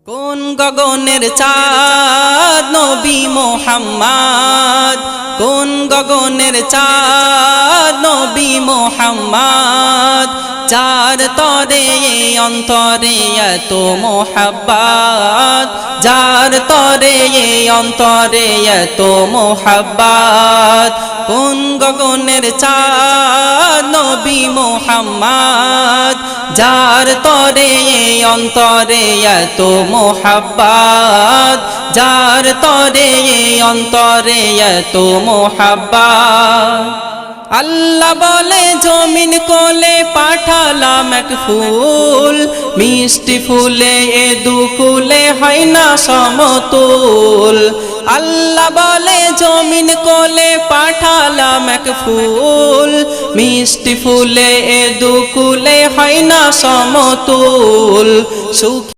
কোন গগনের চাঁদ নবী মুহাম্মদ, কোন গগনের চাঁদ নবী মুহাম্মদ, যার তরে অন্তরে এত মোহাব্বত, যার তরে অন্তরে এত মোহাব্বত। কোন গগনের চাঁদ নবী মুহাম্মদ, যার তরে অন্তরে এত মোহাব্বত, যার তরে অন্তরে এত মোহাব্বত। আল্লাহ বলে জমিন কোলে পাঠালাম এক ফুল, মিষ্টি ফুলে এ দুকুলে হয় না সমতুল। আল্লাহ বলে জমিন কোলে পাঠালাম এক ফুল, মিষ্টি ফুলে এ দুকুলে হয় না সমতুল।